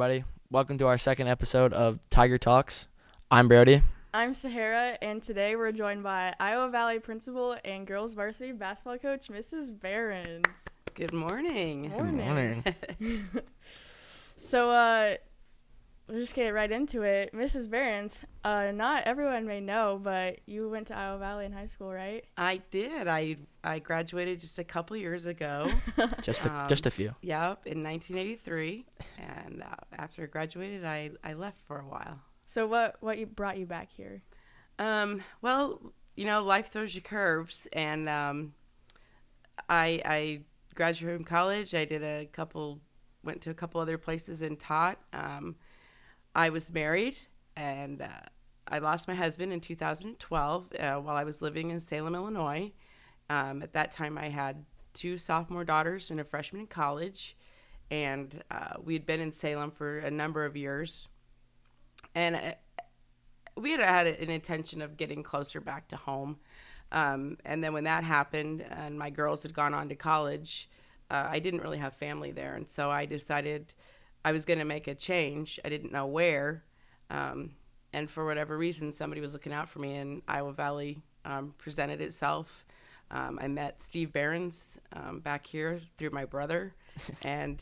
everybody. Welcome to our second episode of Tiger Talks. I'm Brody. I'm Sahara, and today we're joined by Iowa Valley Principal and Girls Varsity Basketball Coach, Mrs. Behrens. Good morning. Morning. So, we'll just get right into it. Mrs. Behrens, not everyone may know, but you went to Iowa Valley in high school, right? I did. I graduated just a couple years ago. Just a few. Yep, in 1983. And after I graduated, I left for a while. So what brought you back here? Well, life throws you curves. And I graduated from college. I went to a couple other places and taught. I was married, and I lost my husband in 2012 while I was living in Salem, Illinois. At that time, I had 2 sophomore daughters and a freshman in college, and we had been in Salem for a number of years. And we had an intention of getting closer back to home. And then when that happened and my girls had gone on to college, I didn't really have family there. And so I decided I was going to make a change. I didn't know where. And for whatever reason, somebody was looking out for me, and Iowa Valley presented itself. I met Steve Behrens back here through my brother, and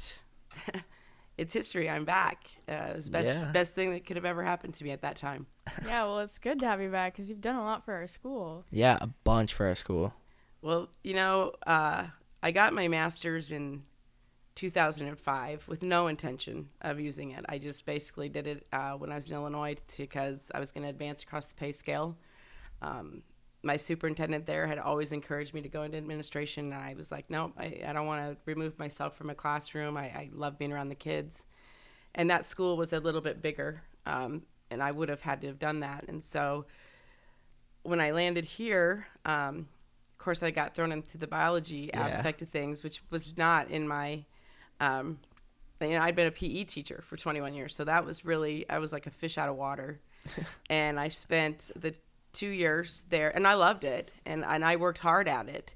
it's history. I'm back. It was the best thing that could have ever happened to me at that time. Yeah, well, it's good to have you back because you've done a lot for our school. Yeah, a bunch for our school. Well, I got my master's in 2005 with no intention of using it. I just basically did it when I was in Illinois because I was going to advance across the pay scale. My superintendent there had always encouraged me to go into administration, and I was like, no, I don't want to remove myself from a classroom. I love being around the kids. And that school was a little bit bigger, and I would have had to have done that. And so when I landed here, of course, I got thrown into the biology aspect of things, which was not in my, I'd been a PE teacher for 21 years. So that was really, I was like a fish out of water. And I spent the 2 years there, and I loved it, and I worked hard at it.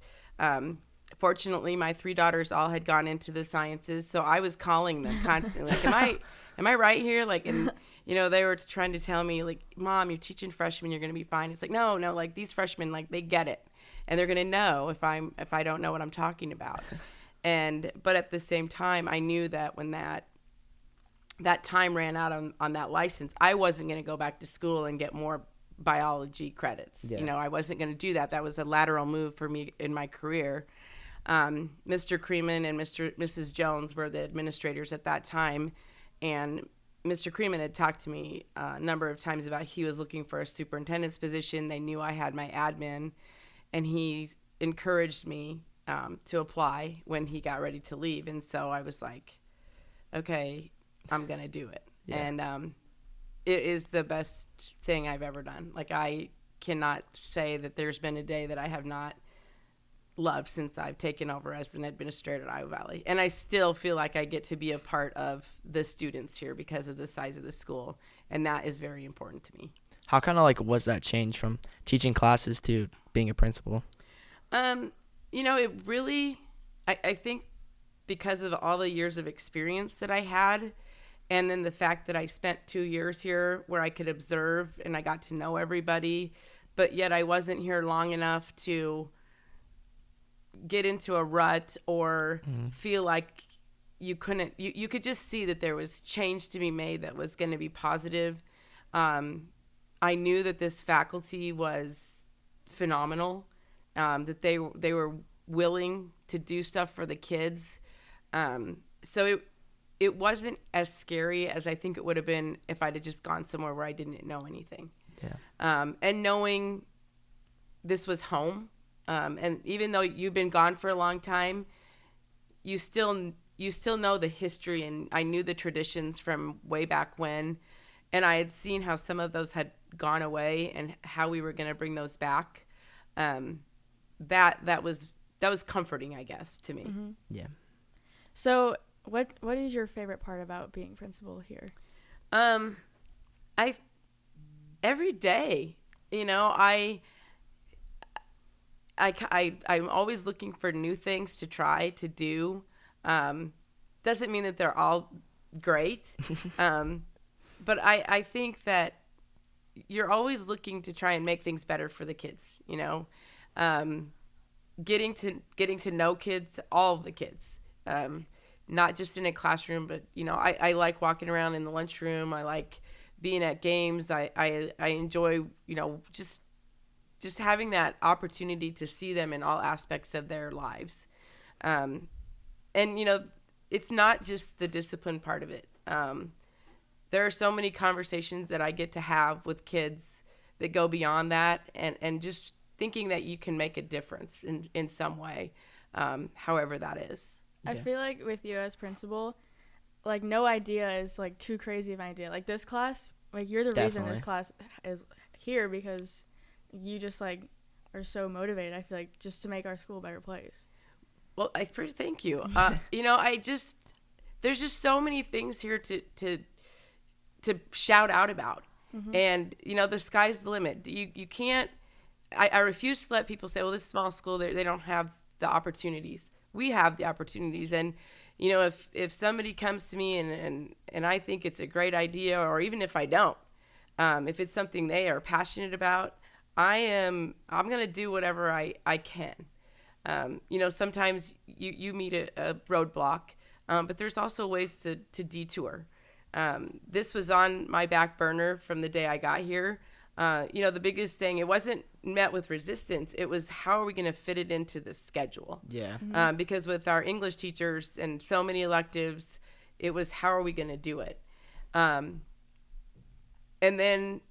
Fortunately, my 3 daughters all had gone into the sciences, so I was calling them constantly, like, am I right here? Like, and they were trying to tell me, like, Mom, you're teaching freshmen, you're going to be fine. It's like, no, like, these freshmen, like, they get it, and they're going to know if I don't know what I'm talking about. But at the same time, I knew that when that time ran out on that license, I wasn't going to go back to school and get more biology credits. I wasn't going to do that. That was a lateral move for me in my career. Mr. Creeman and Mrs. Jones were the administrators at that time, and Mr. Creeman had talked to me a number of times about he was looking for a superintendent's position. They knew I had my admin, and he encouraged me to apply when he got ready to leave. And so I was like, okay, I'm going to do it. Yeah. And it is the best thing I've ever done. Like, I cannot say that there's been a day that I have not loved since I've taken over as an administrator at Iowa Valley. And I still feel like I get to be a part of the students here because of the size of the school. And that is very important to me. How kind of was that change from teaching classes to being a principal? It really, I think because of all the years of experience that I had, and then the fact that I spent 2 years here where I could observe and I got to know everybody, but yet I wasn't here long enough to get into a rut or feel like you could just see that there was change to be made that was going to be positive. I knew that this faculty was phenomenal, that they were willing to do stuff for the kids. So it wasn't as scary as I think it would have been if I'd have just gone somewhere where I didn't know anything. Yeah. And knowing this was home, and even though you've been gone for a long time, you still know the history, and I knew the traditions from way back when, and I had seen how some of those had gone away and how we were going to bring those back. That was comforting, I guess, to me. Mm-hmm. Yeah. So what is your favorite part about being principal here? Every day, I'm always looking for new things to try to do. Doesn't mean that they're all great. But I think that you're always looking to try and make things better for the kids, you know, getting to know kids, all of the kids, not just in a classroom, but, you know, I like walking around in the lunchroom. I like being at games. I enjoy, you know, just having that opportunity to see them in all aspects of their lives. And, you know, it's not just the discipline part of it. There are so many conversations that I get to have with kids that go beyond that, and just thinking that you can make a difference in some way, however that is. I feel like with you as principal, like, no idea is, like, too crazy of an idea. Like, this class, like, you're the reason this class is here, because you just, like, are so motivated, I feel like, just to make our school a better place. Well, thank you. You know, there's just so many things here to shout out about. Mm-hmm. And, you know, the sky's the limit. You can't, I refuse to let people say, well, this small school, they don't have the opportunities. We have the opportunities. And, you know, if somebody comes to me and I think it's a great idea, or even if I don't, if it's something they are passionate about, I'm going to do whatever I can. You know, sometimes you meet a roadblock, but there's also ways to detour. This was on my back burner from the day I got here. You know, the biggest thing, it wasn't met with resistance. It was, how are we going to fit it into the schedule? Yeah. Mm-hmm. Because with our English teachers and so many electives, it was, how are we going to do it? And then,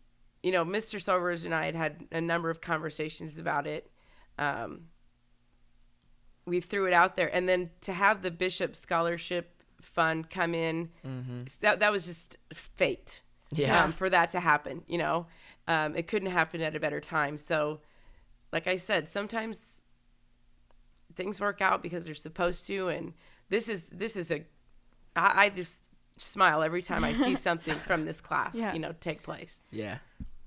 you know, Mr. Sobers and I had a number of conversations about it. We threw it out there. And then to have the Bishop Scholarship Fund come in, mm-hmm. that was just fate. Yeah. For that to happen, you know. It couldn't happen at a better time. So, like I said, sometimes things work out because they're supposed to. And this is I just smile every time I see something from this class, you know, take place. Yeah,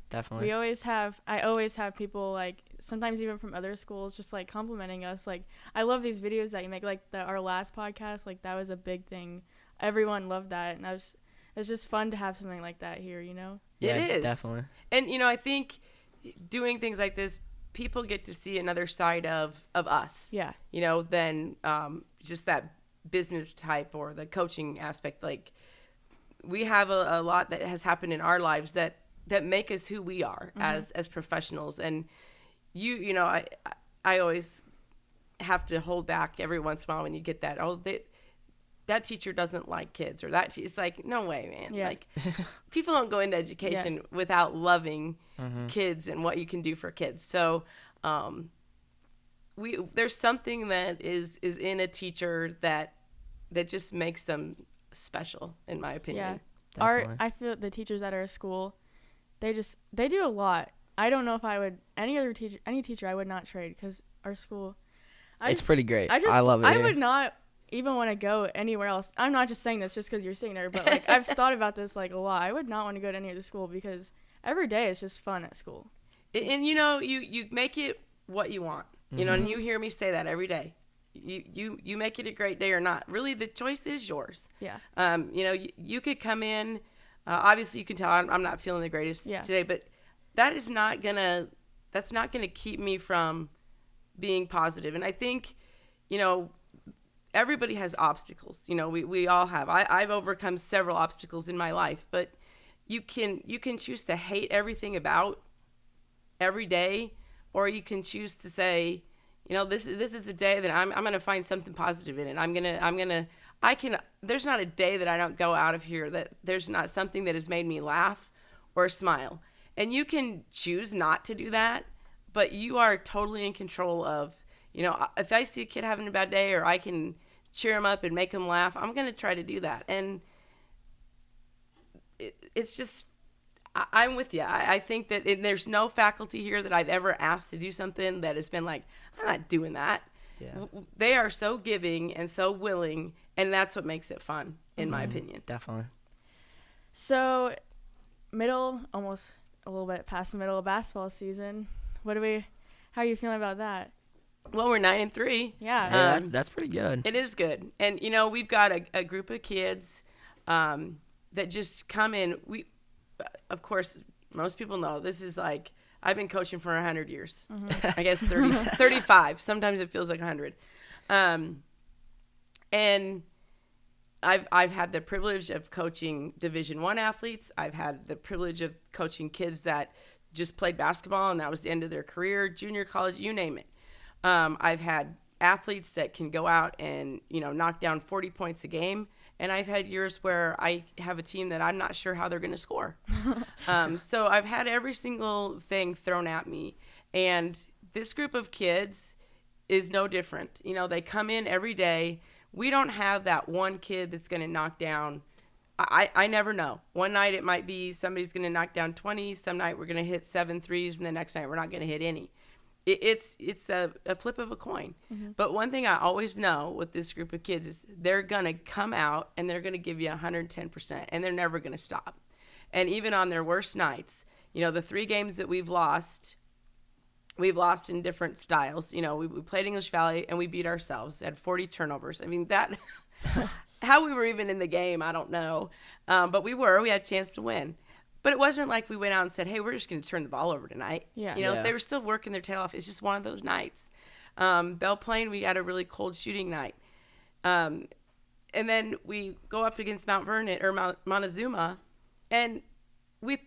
definitely. I always have people, like, sometimes even from other schools, just, like, complimenting us. Like, I love these videos that you make, like our last podcast. Like, that was a big thing. Everyone loved that, and it's just fun to have something like that here, you know? Yeah, it is. Definitely. And, you know, I think doing things like this, people get to see another side of us. Yeah. You know, than just that business type or the coaching aspect. Like, we have a lot that has happened in our lives that make us who we are, mm-hmm. as professionals. And you know, I always have to hold back every once in a while when you get that, that teacher doesn't like kids, or it's like, no way, man. Yeah. Like, people don't go into education without loving mm-hmm. kids and what you can do for kids. So there's something that is in a teacher that just makes them special, in my opinion. Yeah. I feel the teachers at our school, they do a lot. I don't know if I would, any teacher I would not trade, because our school, it's pretty great. I love it. I would not even want to go anywhere else. I'm not just saying this just because you're sitting there, but, like, I've thought about this, like, a lot. I would not want to go to any other school, because every day is just fun at school. And you know, you make it what you want, you mm-hmm. know, and you hear me say that every day. You make it a great day or not. Really, the choice is yours. Yeah. You know, you could come in, obviously you can tell I'm not feeling the greatest today, but that's not gonna keep me from being positive. And I think, you know, everybody has obstacles. You know, we all have. I've overcome several obstacles in my life, but you can choose to hate everything about every day, or you can choose to say, you know, this is a day that I'm going to find something positive in it. There's not a day that I don't go out of here that there's not something that has made me laugh or smile. And you can choose not to do that, but you are totally in control of, you know, if I see a kid having a bad day, or I can cheer them up and make them laugh, I'm going to try to do that. And it's just, I'm with you. I think that there's no faculty here that I've ever asked to do something that has been like, I'm not doing that. Yeah. They are so giving and so willing, and that's what makes it fun, in mm-hmm. my opinion. Definitely. So, almost a little bit past the middle of basketball season. How are you feeling about that? Well, we're 9-3. Yeah. That's pretty good. It is good. And, you know, we've got a group of kids that just come in. Of course, most people know this is like, I've been coaching for 100 years. I guess 35. Sometimes it feels like 100. And I've had the privilege of coaching Division I athletes. I've had the privilege of coaching kids that just played basketball and that was the end of their career, junior college, you name it. I've had athletes that can go out and, knock down 40 points a game. And I've had years where I have a team that I'm not sure how they're going to score. So I've had every single thing thrown at me. And this group of kids is no different. They come in every day. We don't have that one kid that's going to knock down. I never know. One night it might be somebody's going to knock down 20. Some night we're going to hit 7 threes, and the next night we're not going to hit any. It's a flip of a coin. But one thing I always know with this group of kids is they're going to come out and they're going to give you 110%, and they're never going to stop. And even on their worst nights, the 3 games that we've lost in different styles. We played English Valley and we beat ourselves at 40 turnovers. I mean, that how we were even in the game, I don't know. But we had a chance to win. But it wasn't like we went out and said, hey, we're just going to turn the ball over tonight. Yeah. They were still working their tail off. It's just one of those nights. Belle Plaine, we had a really cold shooting night. And then we go up against Mount Vernon or Montezuma, and we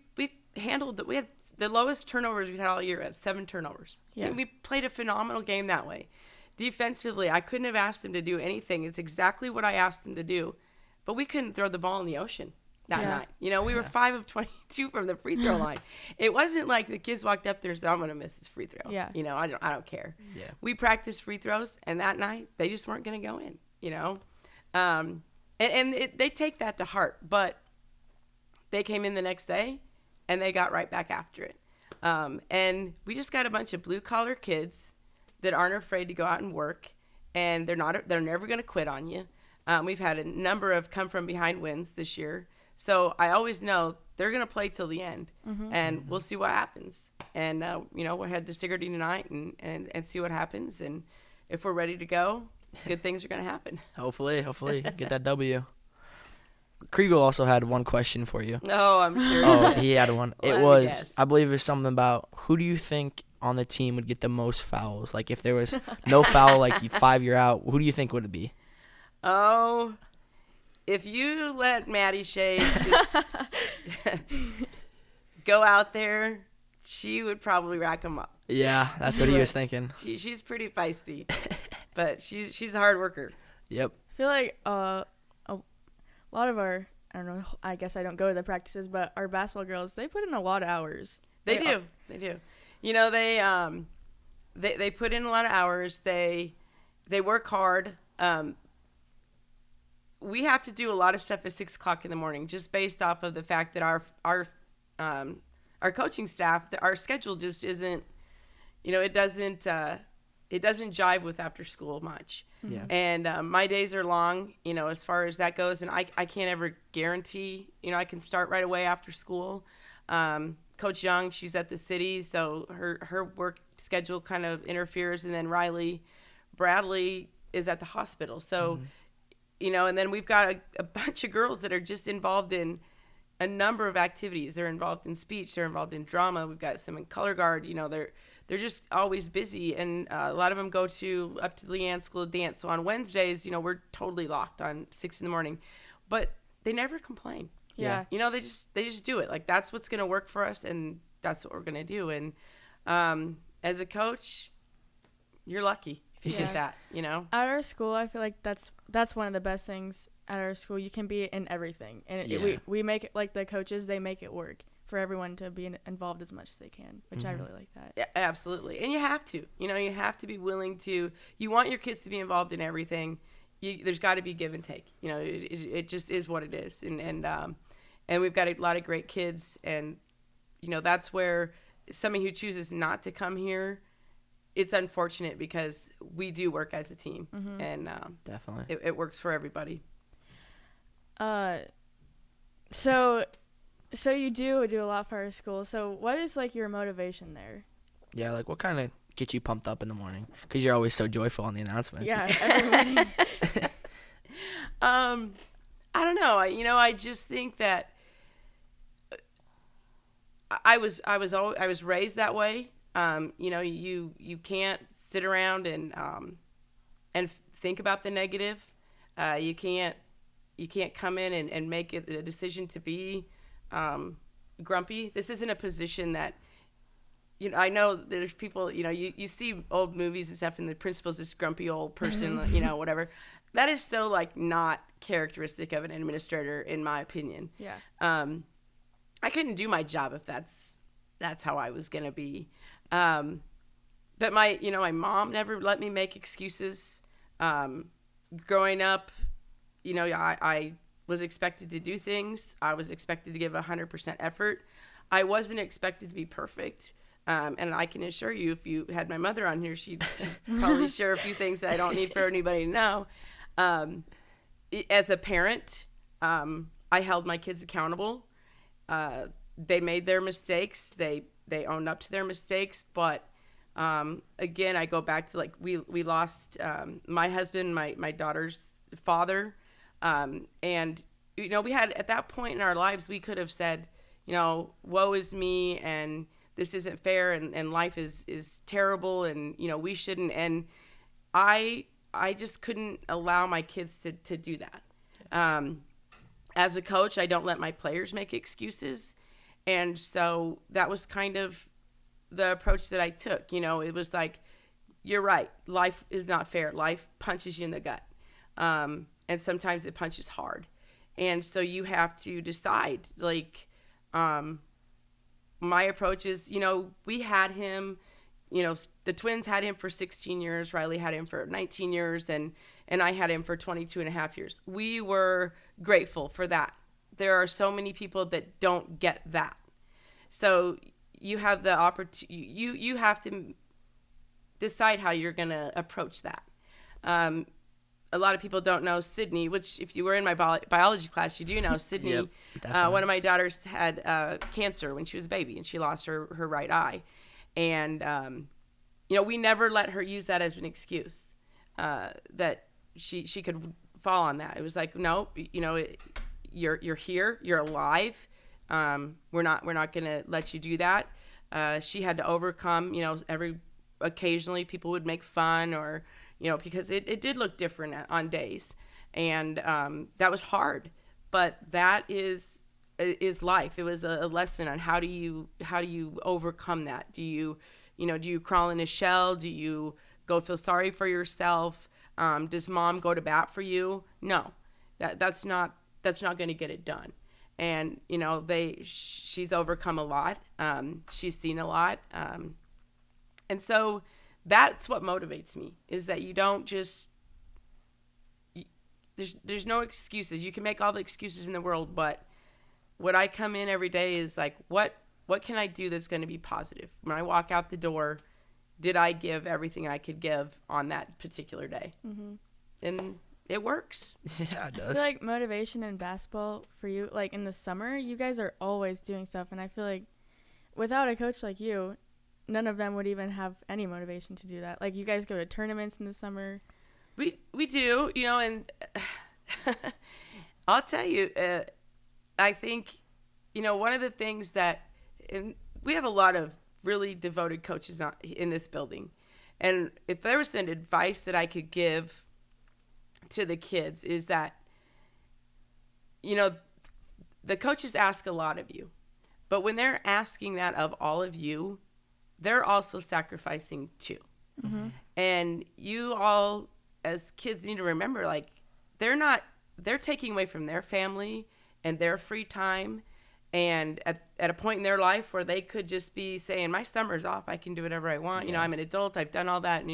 handled that. We had the lowest turnovers we've had all year. We had 7 turnovers. Yeah. We played a phenomenal game that way. Defensively, I couldn't have asked them to do anything. It's exactly what I asked them to do. But we couldn't throw the ball in the ocean that night. We were 5 of 22 from the free throw line. It wasn't like the kids walked up there and said, I'm going to miss this free throw. Yeah. I don't care. Yeah. We practiced free throws, and that night they just weren't going to go in, And they take that to heart. But they came in the next day, and they got right back after it. And we just got a bunch of blue-collar kids that aren't afraid to go out and work, and they're never going to quit on you. We've had a number of come-from-behind wins this year. So I always know they're going to play till the end, and we'll see what happens. And, we'll head to Sigourney tonight and see what happens. And if we're ready to go, good things are going to happen. Hopefully, get that W. Kriegel also had one question for you. Oh, I'm sure. Oh, he had one. Let It me was, guess. I believe it was something about who do you think on the team would get the most fouls? Like if there was no foul, like 5 you're out, who do you think would it be? Oh, if you let Maddie Shea just go out there, she would probably rack them up. Yeah, that's what he was thinking. She's pretty feisty, but she's a hard worker. Yep. I feel like a lot of our, I don't know, I guess I don't go to the practices, but our basketball girls, they put in a lot of hours. They do. They put in a lot of hours. They work hard. We have to do a lot of stuff at 6 o'clock in the morning, just based off of the fact that our coaching staff, our schedule just isn't, it doesn't jive with after school much. Yeah. And my days are long, as far as that goes, and I can't ever guarantee, I can start right away after school. Coach Young, she's at the city, so her work schedule kind of interferes, and then Riley Bradley is at the hospital. So, and then we've got a bunch of girls that are just involved in a number of activities. They're involved in speech, they're involved in drama. We've got some in color guard, they're just always busy, and a lot of them go up to Leanne School of Dance. So on Wednesdays, we're totally locked on 6 in the morning, but they never complain. Yeah. They just do it. Like, that's what's going to work for us, and that's what we're going to do. And as a coach, you're lucky if you get that, At our school, I feel like that's one of the best things at our school. You can be in everything. And we make it, like the coaches, they make it work for everyone to be involved as much as they can, which I really like that. Yeah, absolutely. And you have to. You have to be willing to – you want your kids to be involved in everything. There's got to be give and take. It just is what it is. And we've got a lot of great kids, and that's where somebody who chooses not to come here, it's unfortunate because we do work as a team, and Definitely it works for everybody. So you do a lot for our school. So what is like your motivation there? Yeah, like what kind of gets you pumped up in the morning? Because you're always so joyful on the announcements. Yeah, every morning. I don't know. I just think that I was raised that way. You can't sit around and think about the negative. You can't come in and make it a decision to be grumpy. This isn't a position that, I know there's people, you see old movies and stuff, and the principal's this grumpy old person, whatever. That is so like not characteristic of an administrator, in my opinion. Yeah. I couldn't do my job if that's how I was gonna be. But my mom never let me make excuses. Growing up, I was expected to do things. I was expected to give 100% effort. I wasn't expected to be perfect. And I can assure you, if you had my mother on here, she'd probably share a few things that I don't need for anybody to know. As a parent, I held my kids accountable. They made their mistakes. They owned up to their mistakes. But again, I go back to like we lost my husband, my daughter's father, and we had at that point in our lives we could have said, woe is me, and this isn't fair, and life is terrible, and we shouldn't. And I just couldn't allow my kids to do that. As a coach, I don't let my players make excuses. And so that was kind of the approach that I took. It was like, you're right. Life is not fair. Life punches you in the gut. And sometimes it punches hard. And so you have to decide, like, my approach is, we had him, the twins had him for 16 years. Riley had him for 19 years. And I had him for 22 and a half years. We were grateful for that. There are so many people that don't get that. So you have the opportunity, you have to decide how you're going to approach that. A lot of people don't know Sydney, which if you were in my biology class, you do know Sydney. Yep, one of my daughters had cancer when she was a baby, and she lost her right eye. And, we never let her use that as an excuse, that she could fall on that. It was like, no, you're here, you're alive. We're not going to let you do that. She had to overcome, occasionally people would make fun or, because it did look different on days. And that was hard, but that is life. It was a lesson on how do you overcome that? Do you crawl in a shell? Do you go feel sorry for yourself? Does mom go to bat for you? No, that's not going to get it done. And, she's overcome a lot. She's seen a lot. And so that's what motivates me, is that you don't just, there's no excuses. You can make all the excuses in the world, but what I come in every day is like, what can I do that's going to be positive? When I walk out the door, did I give everything I could give on that particular day? Mm-hmm. And it works. Yeah, it does. I feel like motivation in basketball for you, like in the summer, you guys are always doing stuff. And I feel like without a coach like you, none of them would even have any motivation to do that. Like, you guys go to tournaments in the summer. We do, and I'll tell you, I think, one of the things that, and we have a lot of really devoted coaches in this building. And if there was an advice that I could give to the kids is that, the coaches ask a lot of you, but when they're asking that of all of you, they're also sacrificing too. Mm-hmm. And you all as kids need to remember, like, they're taking away from their family and their free time. And at a point in their life where they could just be saying, my summer's off, I can do whatever I want. Yeah. I'm an adult, I've done all that.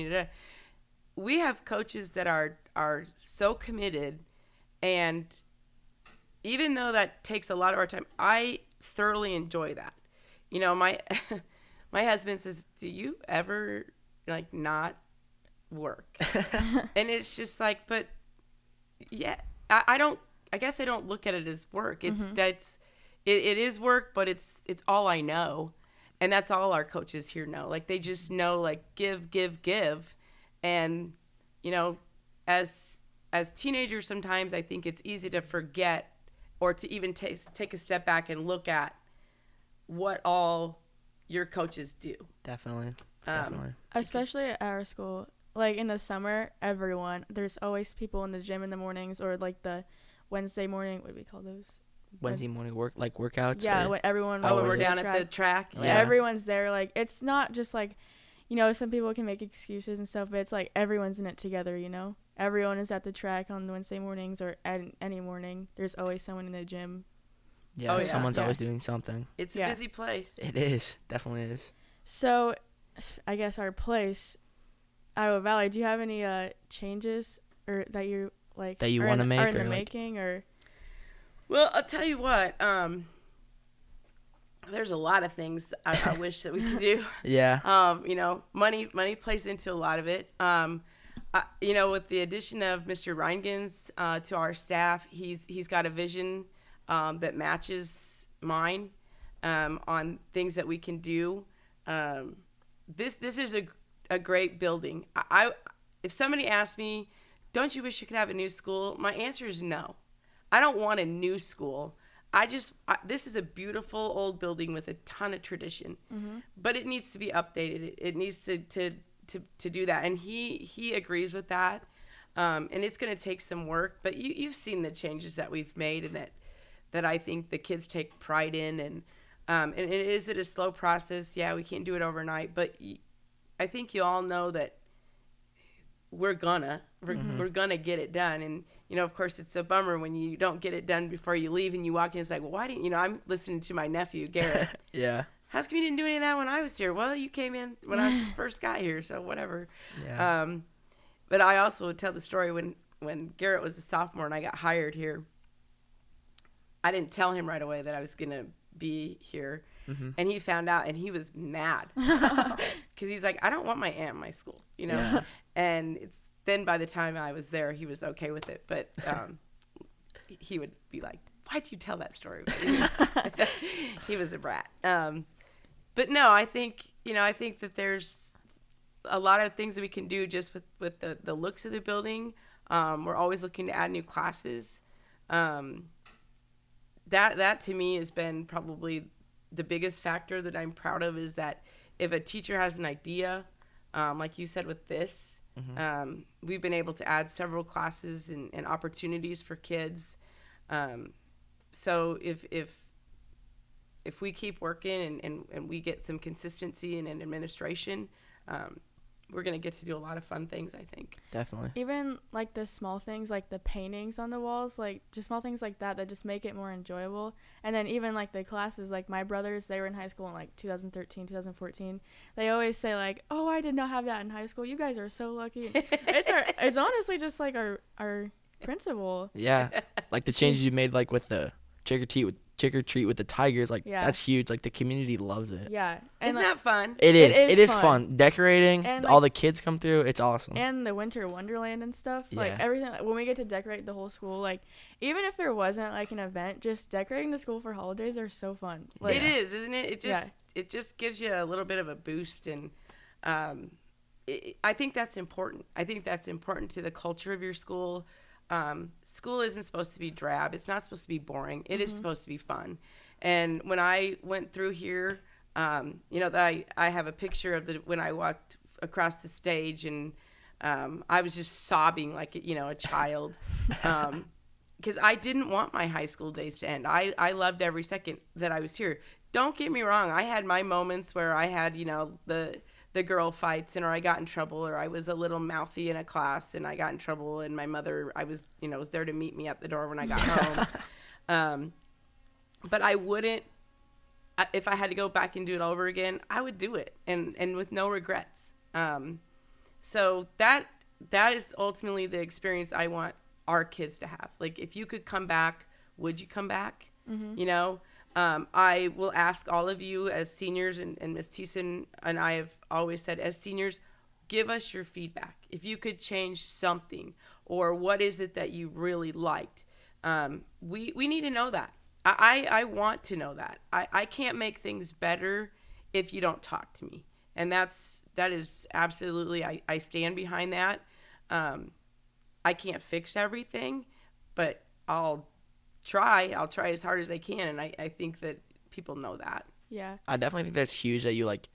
We have coaches that are so committed, and even though that takes a lot of our time, I thoroughly enjoy that. My husband says, do you ever not work? And it's just like, but yeah, I guess I don't look at it as work. It's it is work, but it's all I know. And that's all our coaches here know. Like, they just know, like, give. And, as as teenagers, sometimes I think it's easy to forget or to even take a step back and look at what all your coaches do. Definitely. Especially at our school. Like in the summer, there's always people in the gym in the mornings, or like the Wednesday morning, what do we call those? Wednesday morning workouts. Yeah, when everyone. When we're down at the track. Yeah, everyone's there. Like it's not just like, some people can make excuses and stuff, but it's like everyone's in it together. Everyone is at the track on the Wednesday mornings, or at any morning. There's always someone in the gym. Yeah, someone's always doing something. It's a busy place. It is, definitely is. So, I guess our place, Iowa Valley. Do you have any changes or that you like that you want to make, or in the making, or? Well, I'll tell you what. There's a lot of things I wish that we could do. Yeah. Money plays into a lot of it. With the addition of Mr. Reingens to our staff, he's got a vision that matches mine on things that we can do. This is a great building. If somebody asked me, don't you wish you could have a new school? My answer is no. I don't want a new school. This is a beautiful old building with a ton of tradition, but it needs to be updated. It needs to do that. And he agrees with that. And it's going to take some work, but you've seen the changes that we've made and that I think the kids take pride in. And is it a slow process? Yeah, we can't do it overnight, but I think you all know that we're gonna get it done. And, of course it's a bummer when you don't get it done before you leave and you walk in, it's like, well, why didn't, I'm listening to my nephew, Garrett. Yeah. How come you didn't do any of that when I was here? Well, you came in when I just first got here, so whatever. Yeah. But I also would tell the story when Garrett was a sophomore and I got hired here. I didn't tell him right away that I was going to be here. Mm-hmm. And he found out and he was mad because he's like, I don't want my aunt in my school, Yeah. And then by the time I was there, he was okay with it. But he would be like, why'd you tell that story? He was a brat. But no, I think that there's a lot of things that we can do just with the looks of the building. We're always looking to add new classes. That to me has been probably the biggest factor that I'm proud of, is that if a teacher has an idea, like you said with this, we've been able to add several classes and opportunities for kids. So if we keep working and we get some consistency in an administration, we're going to get to do a lot of fun things, I think. Definitely. Even like the small things, like the paintings on the walls, like just small things like that just make it more enjoyable. And then even like the classes, like my brothers, they were in high school in like 2013, 2014. They always say like, oh, I did not have that in high school. You guys are so lucky. It's honestly just like our principal. Yeah. Like the changes you made, like with the trick or treat with the tigers, like that's huge. Like the community loves it. Yeah. And isn't that fun? It is fun. Decorating, and all the kids come through, it's awesome. And the winter wonderland and stuff, like everything, when we get to decorate the whole school, like even if there wasn't like an event, just decorating the school for holidays are so fun. Like, it is, isn't it? It just gives you a little bit of a boost, and I think that's important. I think that's important to the culture of your school. School isn't supposed to be drab. It's not supposed to be boring. It is supposed to be fun. And when I went through here, I have a picture of when I walked across the stage, and I was just sobbing like a child, because I didn't want my high school days to end. I loved every second that I was here. Don't get me wrong. I had my moments where I had the girl fights, or I got in trouble, or I was a little mouthy in a class and I got in trouble, and my mother, was there to meet me at the door when I got home. But I wouldn't, if I had to go back and do it over again, I would do it, and with no regrets. So that is ultimately the experience I want our kids to have. Like, if you could come back, would you come back? I will ask all of you as seniors, and Ms. Thiessen and I have always said, as seniors, give us your feedback. If you could change something, or what is it that you really liked, we need to know that. I want to know that. I can't make things better if you don't talk to me. And that is absolutely, I stand behind that. I I can't fix everything, but I'll try as hard as I can. And I think that people know that. Yeah. I definitely think that's huge that you like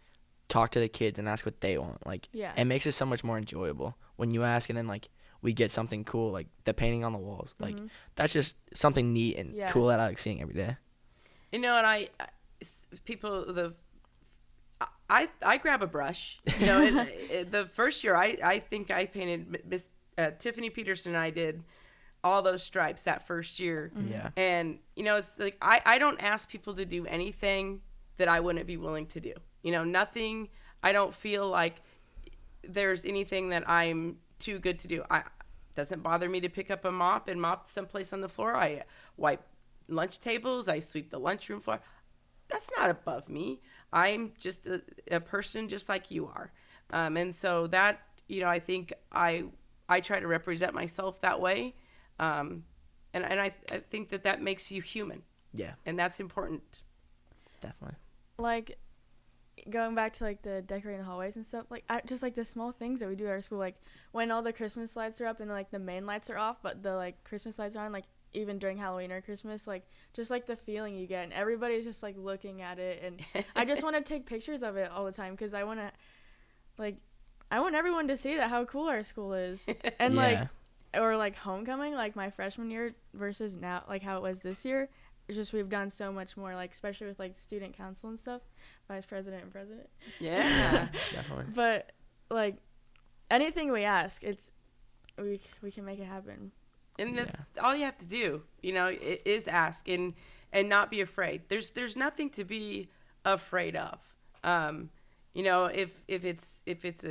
talk to the kids and ask what they want. Like, it makes it so much more enjoyable when you ask and then like we get something cool, like the painting on the walls. Like, that's just something neat and cool that I like seeing every day. You know, and I grab a brush. You know, the first year I think I painted Miss Tiffany Peterson and I did all those stripes that first year. Yeah. And, you know, it's like I don't ask people to do anything that I wouldn't be willing to do. You know, nothing. I don't feel like there's anything that I'm too good to do. Doesn't bother me to pick up a mop and mop someplace on the floor. I wipe lunch tables. I sweep the lunchroom floor. That's not above me. I'm just a person just like you are. And so that, you know, I think I try to represent myself that way. And I think that makes you human. Yeah. And that's important. Definitely. Like, going back to like the decorating the hallways and stuff, like just like the small things that we do at our school, like when all the Christmas lights are up and like the main lights are off, but the like Christmas lights are on, like even during Halloween or Christmas, like just like the feeling you get and everybody's just like looking at it, and I just want to take pictures of it all the time because I want everyone to see that how cool our school is. And like, or like homecoming, like my freshman year versus now, like how it was this year. It's just we've done so much more, like especially with like student council and stuff, vice president and president. Yeah. Definitely. But like anything we ask, we can make it happen. And that's all you have to do, you know, is ask and not be afraid. There's nothing to be afraid of. You know, if it's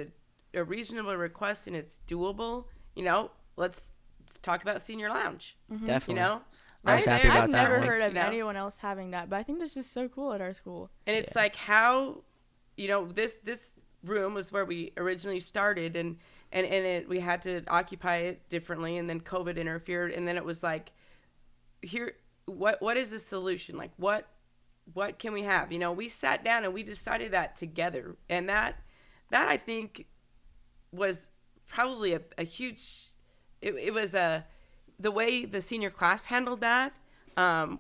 a reasonable request and it's doable, you know, let's talk about senior lounge. Definitely. You know, I was happy about I've that never one. heard of You know? anyone else having that, but I think that's just so cool at our school. and it's like how, you know, this room was where we originally started, and we had to occupy it differently, and then COVID interfered, and then it was like, here, what is the solution? Like, what can we have? You know, we sat down and we decided that together, and that I think was probably a huge. It was the way the senior class handled that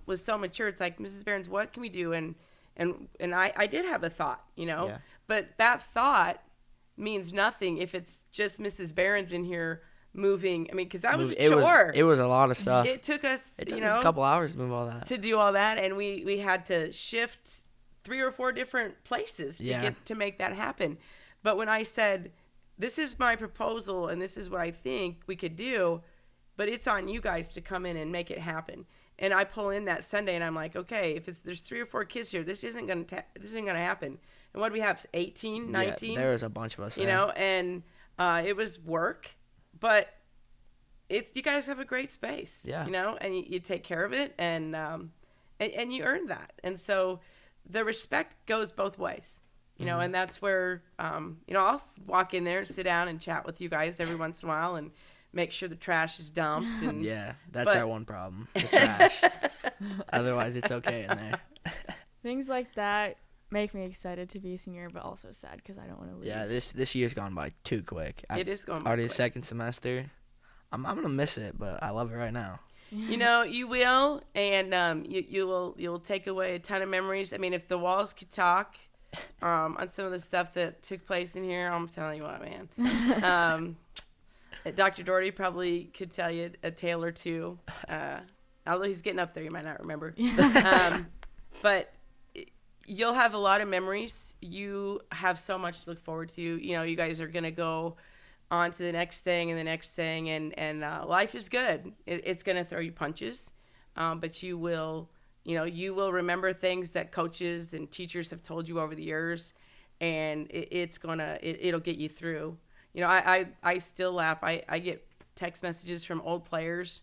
was so mature. It's like, Mrs. Behrens, what can we do? And I did have a thought, you know, but that thought means nothing if it's just Mrs. Behrens in here moving. I mean, because that was a chore. It was a lot of stuff. It took us, It took us a couple hours to move all that. to do all that, and we had to shift 3 or 4 different places to make that happen. But when I said, this is my proposal and this is what I think we could do, but it's on you guys to come in and make it happen. And I pull in that Sunday and I'm like, okay, if there's 3 or 4 kids here, this isn't gonna happen. And what do we have? 18, 19? Yeah, there was a bunch of us there. You know, and it was work, but you guys have a great space. Yeah. You know, and you take care of it, and you earn that. And so the respect goes both ways. You know, and that's where you know, I'll walk in there and sit down and chat with you guys every once in a while and make sure the trash is dumped. And that's our one problem, the trash. Otherwise, it's okay in there. Things like that make me excited to be a senior, but also sad because I don't want to leave. Yeah, this year's gone by too quick. It is going by already quick. the second semester. I'm gonna miss it, but I love it right now. You know, you will, and you'll take away a ton of memories. I mean, if the walls could talk on some of the stuff that took place in here, I'm telling you what, man. Dr. Doherty probably could tell you a tale or two. Although he's getting up there, you might not remember. But you'll have a lot of memories. You have so much to look forward to. You know, you guys are going to go on to the next thing and the next thing, and life is good. It's going to throw you punches, but you will remember things that coaches and teachers have told you over the years, and it'll get you through. You know, I still laugh. I get text messages from old players.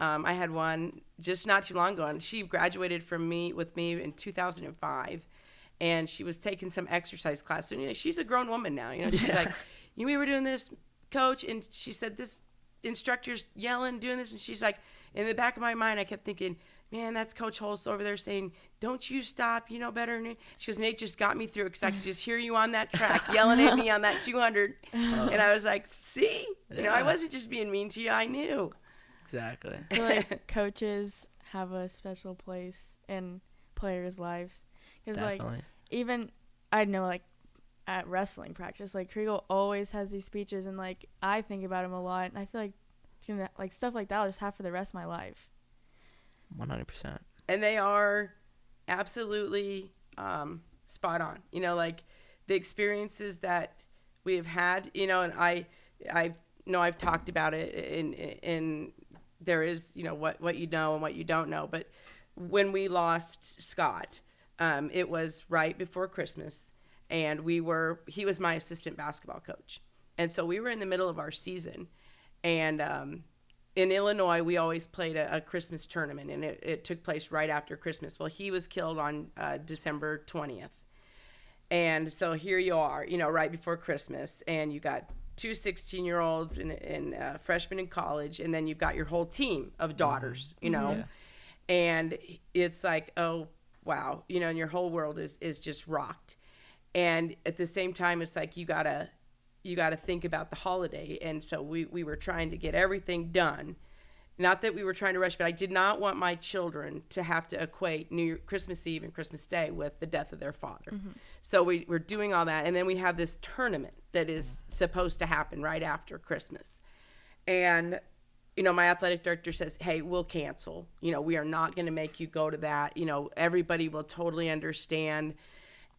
I had one just not too long ago, and she graduated with me in 2005, and she was taking some exercise class. So, you know, she's a grown woman now. You know, she's like, we were doing this, coach, and she said this instructor's yelling, doing this, and she's like, in the back of my mind, I kept thinking, man, that's Coach Holst over there saying, don't you stop, you know better. She goes, Nate just got me through because I could just hear you on that track yelling at me on that 200. And I was like, see, you know, I wasn't just being mean to you. I knew. Exactly. I feel like coaches have a special place in players' lives. Because, like, even, I know, like, at wrestling practice, like, Kriegel always has these speeches, and, like, I think about him a lot, and I feel like stuff like that I'll just have for the rest of my life. 100%. And they are absolutely spot on. You know, like, the experiences that we have had, you know, and I've talked about it, in there is, you know, what you know and what you don't know. But when we lost Scott, it was right before Christmas, and he was my assistant basketball coach. And so we were in the middle of our season, and in Illinois, we always played a Christmas tournament, and it took place right after Christmas. Well, he was killed on December 20th. And so here you are, you know, right before Christmas, and you got two 16-year-olds and freshmen in college, and then you've got your whole team of daughters, you know. Yeah. And it's like, oh, wow, you know, and your whole world is just rocked. And at the same time, it's like you gotta think about the holiday. And so we were trying to get everything done. Not that we were trying to rush, but I did not want my children to have to equate Christmas Eve and Christmas Day with the death of their father. Mm-hmm. So we're doing all that. And then we have this tournament that is supposed to happen right after Christmas. And, you know, my athletic director says, hey, we'll cancel. You know, we are not going to make you go to that. You know, everybody will totally understand.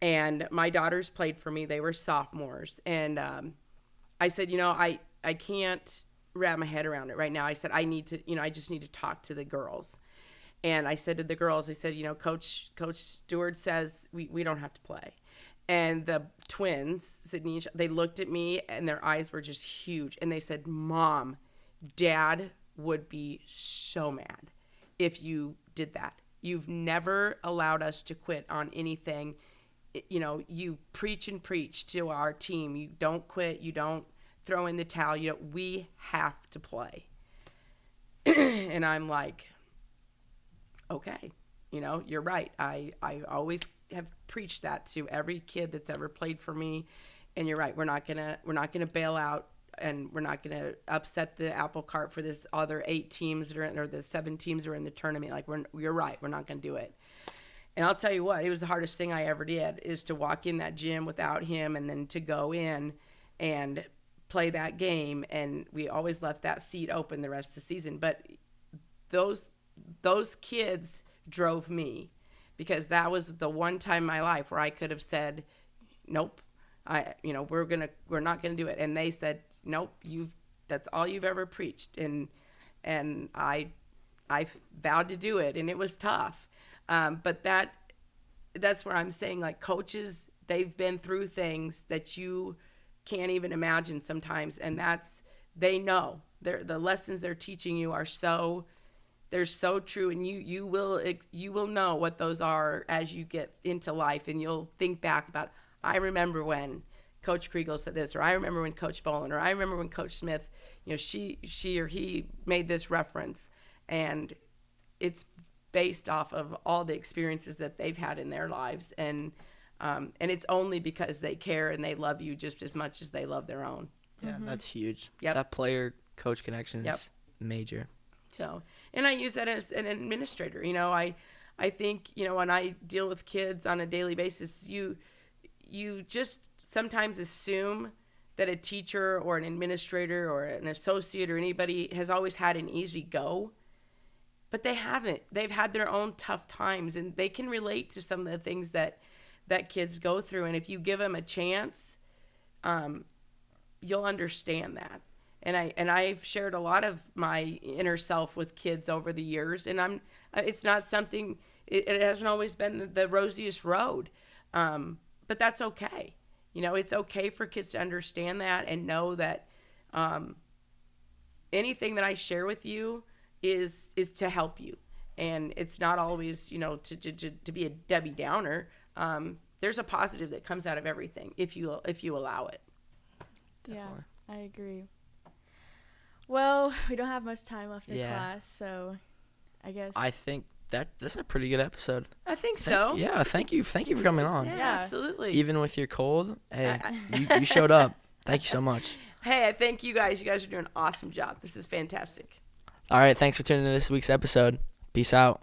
And my daughters played for me. They were sophomores. And I said, you know, I can't wrap my head around it right now. I said, I just need to talk to the girls. And I said to the girls, I said, you know, Coach Stewart says we don't have to play. And the twins, Sydney and they looked at me, and their eyes were just huge. And they said, Mom, Dad would be so mad if you did that. You've never allowed us to quit on anything. You know, you preach and preach to our team. You don't quit. You don't throw in the towel. You know, we have to play. And I'm like, okay, you know, you're right. I always have preached that to every kid that's ever played for me. And you're right. We're not gonna bail out, and we're not gonna upset the apple cart for this other 8 teams that are in, or the 7 teams that are in the tournament. Like, you're right. We're not gonna do it. And I'll tell you what, it was the hardest thing I ever did, is to walk in that gym without him, and then to go in and play that game. And we always left that seat open the rest of the season. But those kids drove me, because that was the one time in my life where I could have said, nope, we're not gonna do it. And they said, nope, that's all you've ever preached. And I vowed to do it, and it was tough. But that's where I'm saying, like, coaches, they've been through things that you can't even imagine sometimes. And they know the lessons they're teaching you they're so true. And you will know what those are as you get into life, and you'll think back about, I remember when Coach Kriegel said this, or I remember when Coach Bolin, or I remember when Coach Smith, you know, she or he made this reference. And it's based off of all the experiences that they've had in their lives. And it's only because they care and they love you just as much as they love their own. Yeah, that's huge. Yep. That player-coach connection is major. So, and I use that as an administrator. You know, I think, you know, when I deal with kids on a daily basis, you just sometimes assume that a teacher or an administrator or an associate or anybody has always had an easy go. But they haven't. They've had their own tough times, and they can relate to some of the things that kids go through. And if you give them a chance, you'll understand that. And I've shared a lot of my inner self with kids over the years, and it's not something. It hasn't always been the rosiest road, but that's okay. You know, it's okay for kids to understand that and know that anything that I share with you is to help you. And it's not always, you know, to be a Debbie Downer. There's a positive that comes out of everything if you allow it. Definitely. Yeah, I agree. Well, we don't have much time left in class, so I guess. I think that's a pretty good episode. I think so. Thank you for coming on. Yeah, absolutely. Even with your cold, hey, you showed up. Thank you so much. Hey, I thank you guys. You guys are doing an awesome job. This is fantastic. All right, thanks for tuning in to this week's episode. Peace out.